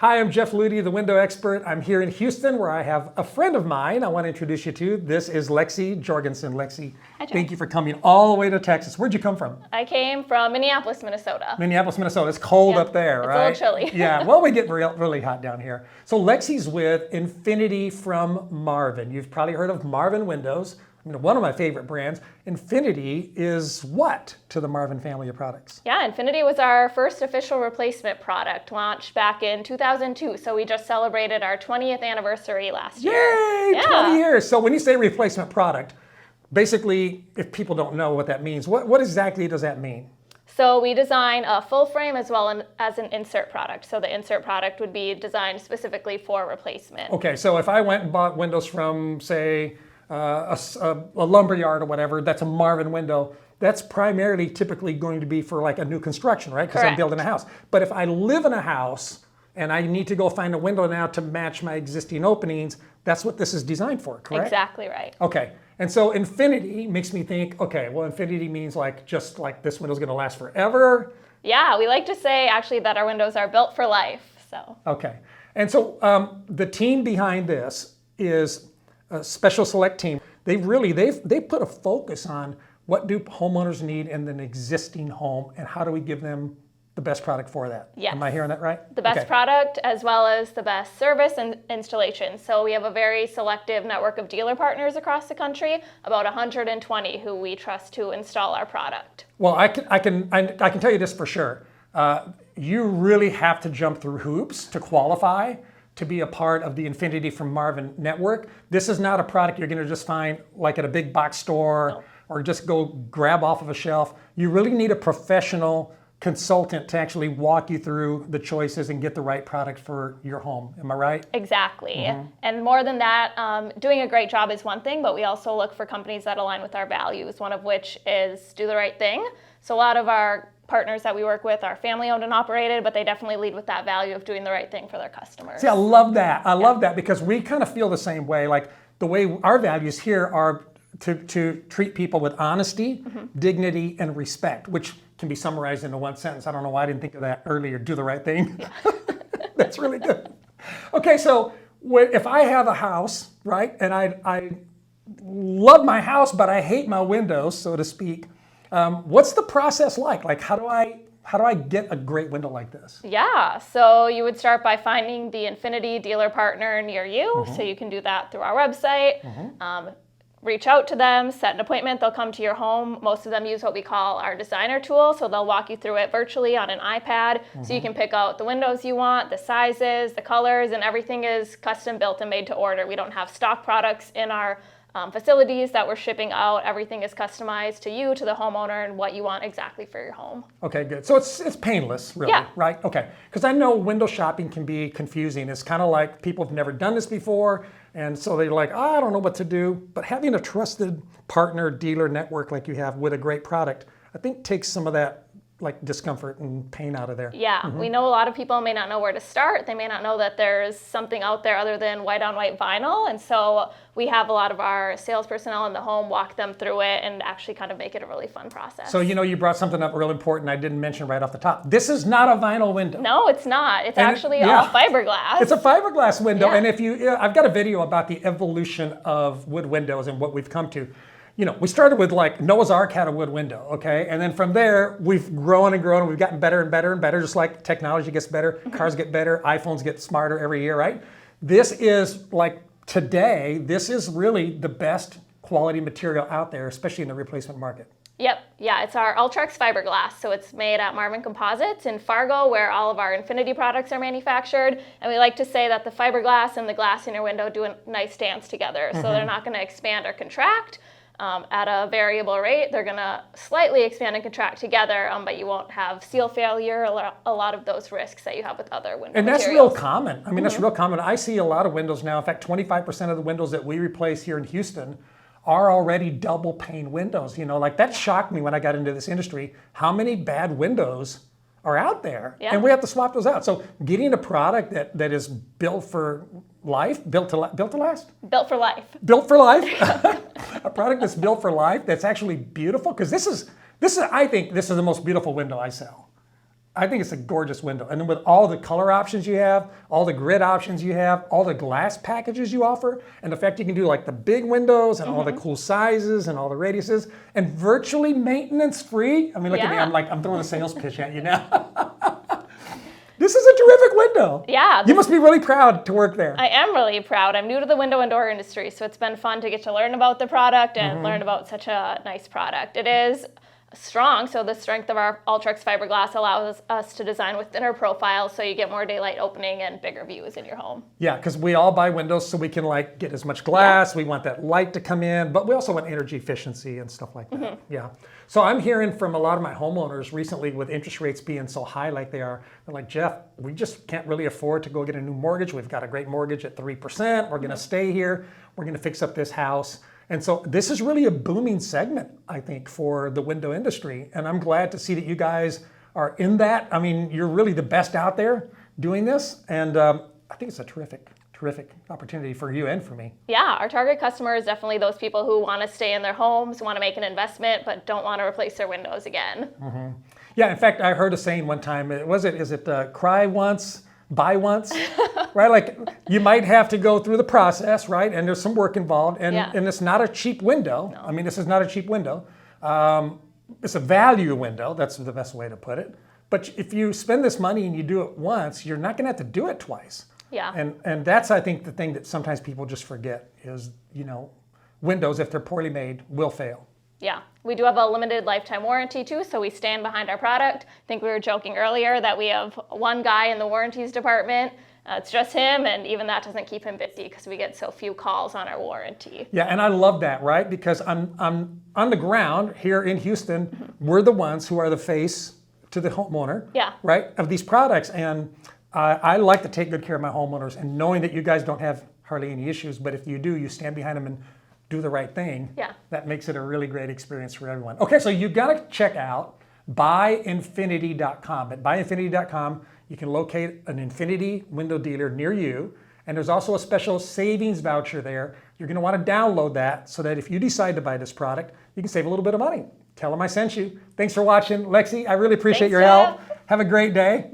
Hi, I'm Jeff Ludy, the window expert. I'm here in Houston where I have a friend of mine I want to introduce you to. This is Lexi Jorgensen. Lexi, Hi, Jeff. Thank you for coming all the way to Texas. Where'd you come from? I came from Minneapolis, Minnesota. Minneapolis, Minnesota. It's cold up there, right? It's a little chilly. Yeah, well, we get really hot down here. So Lexi's with Infinity from Marvin. You've probably heard of Marvin windows. One of my favorite brands. Infinity is what to the Marvin family of products? Yeah, Infinity was our first official replacement product, launched back in 2002. So we just celebrated our 20th anniversary last year. Yay, Yeah. 20 years. So when you say replacement product, basically, if people don't know what that means, what exactly does that mean? So we design a full frame as well as an insert product. So the insert product would be designed specifically for replacement. Okay, so if I went and bought windows from, say, a lumber yard or whatever, that's a Marvin window, that's primarily typically going to be for like a new construction, right? Because I'm Correct. building a house. But if I live in a house and I need to go find a window now to match my existing openings, that's what this is designed for, correct? Exactly right. Okay, and so Infinity makes me think, okay, well, Infinity means like just like this window's gonna last forever. Yeah, we like to say actually that our windows are built for life. So. Okay, and so the team behind this is a special select team. They've put a focus on what do homeowners need in an existing home and how do we give them the best product for that. Yes. Am I hearing that right? The best Okay. product as well as the best service and installation. So we have a very selective network of dealer partners across the country, about 120 who we trust to install our product. Well, I can tell you this for sure. You really have to jump through hoops to qualify to be a part of the Infinity from Marvin network. This is not a product you're going to just find like at a big box store or just go grab off of a shelf. You really need a professional consultant to actually walk you through the choices and get the right product for your home. Am I right? Exactly. Mm-hmm. And more than that, doing a great job is one thing, but we also look for companies that align with our values, one of which is do the right thing. So a lot of our partners that we work with are family owned and operated, but they definitely lead with that value of doing the right thing for their customers. See, I love that. I love that because we kind of feel the same way. Like the way our values here are to treat people with honesty, dignity, and respect, which can be summarized into one sentence. I don't know why I didn't think of that earlier. Do the right thing. Yeah. That's really good. Okay, so if I have a house, right, and I love my house, but I hate my windows, so to speak, what's the process like? Like, how do I get a great window like this? Yeah, so you would start by finding the Infinity dealer partner near you. So you can do that through our website. Reach out to them, set an appointment. They'll come to your home. Most of them use what we call our designer tool. So they'll walk you through it virtually on an iPad. So you can pick out the windows you want, the sizes, the colors, and everything is custom built and made to order. We don't have stock products in our facilities that we're shipping out. Everything is customized to you, to the homeowner, and what you want exactly for your home. Okay, good. So it's painless, really, Yeah. right? Okay, because I know window shopping can be confusing. It's kind of like people have never done this before, and so they're like, I don't know what to do. But having a trusted partner, dealer network like you have with a great product, I think takes some of that like discomfort and pain out of there. Yeah, we know a lot of people may not know where to start. They may not know that there's something out there other than white on white vinyl. And so we have a lot of our sales personnel in the home walk them through it and actually kind of make it a really fun process. So you brought something up real important I didn't mention right off the top. This is not a vinyl window. No, it's not. It's And actually all fiberglass. It's a fiberglass window. Yeah. And I've got a video about the evolution of wood windows and what we've come to. We started with like Noah's Ark had a wood window, okay? And then from there, we've grown and grown and we've gotten better and better and better, just like technology gets better, cars get better, iPhones get smarter every year, right? This is like today, this is really the best quality material out there, especially in the replacement market. Yep. Yeah, it's our Ultrex fiberglass. So it's made at Marvin Composites in Fargo, where all of our Infinity products are manufactured. And we like to say that the fiberglass and the glass in your window do a nice dance together. So they're not going to expand or contract. At a variable rate, they're going to slightly expand and contract together, but you won't have seal failure, a lot of those risks that you have with other window And that's materials. real common. I mean, that's real common. I see a lot of windows now. In fact, 25% of the windows that we replace here in Houston are already double pane windows. Like that shocked me when I got into this industry, how many bad windows are out there, and we have to swap those out. So getting a product that is built for life, built to last? Built for life. Built for life. A product that's built for life, that's actually beautiful, because this is I think this is the most beautiful window I sell. I think it's a gorgeous window. And then with all the color options you have, all the grid options you have, all the glass packages you offer, and the fact you can do like the big windows and all the cool sizes and all the radiuses, and virtually maintenance free. I mean, look at me, I'm throwing a sales pitch at you now. This is a terrific window. Yeah. You must be really proud to work there. I am really proud. I'm new to the window and door industry, so it's been fun to get to learn about the product and learn about such a nice product. It is strong, so the strength of our Ultrex fiberglass allows us to design with thinner profiles so you get more daylight opening and bigger views in your home. Yeah, because we all buy windows so we can like get as much glass, we want that light to come in, but we also want energy efficiency and stuff like that. Yeah. So I'm hearing from a lot of my homeowners recently with interest rates being so high like they are, they're like, Jeff, we just can't really afford to go get a new mortgage. We've got a great mortgage at 3%. We're going to stay here. We're going to fix up this house. And so this is really a booming segment, I think, for the window industry. And I'm glad to see that you guys are in that. I mean, you're really the best out there doing this. And I think it's a terrific opportunity for you and for me. Yeah, our target customer is definitely those people who want to stay in their homes, want to make an investment, but don't want to replace their windows again. Yeah, in fact, I heard a saying one time, is it cry once, buy once? Right? Like you might have to go through the process, right? And there's some work involved, and it's not a cheap window. No. I mean, this is not a cheap window. It's a value window. That's the best way to put it. But if you spend this money and you do it once, you're not going to have to do it twice. Yeah. And that's, I think, the thing that sometimes people just forget is, windows, if they're poorly made, will fail. Yeah, we do have a limited lifetime warranty too, so we stand behind our product. I think we were joking earlier that we have one guy in the warranties department. It's just him, and even that doesn't keep him busy because we get so few calls on our warranty. Yeah, and I love that, right? Because I'm on the ground here in Houston, we're the ones who are the face to the homeowner, right, of these products. And I like to take good care of my homeowners, and knowing that you guys don't have hardly any issues, but if you do, you stand behind them and do the right thing. Yeah. That makes it a really great experience for everyone. Okay, so you got to check out buyinfinity.com. At buyinfinity.com, you can locate an Infinity window dealer near you, and there's also a special savings voucher there. You're going to want to download that so that if you decide to buy this product, you can save a little bit of money. Tell them I sent you. Thanks for watching. Lexi, I really appreciate your help. Have a great day.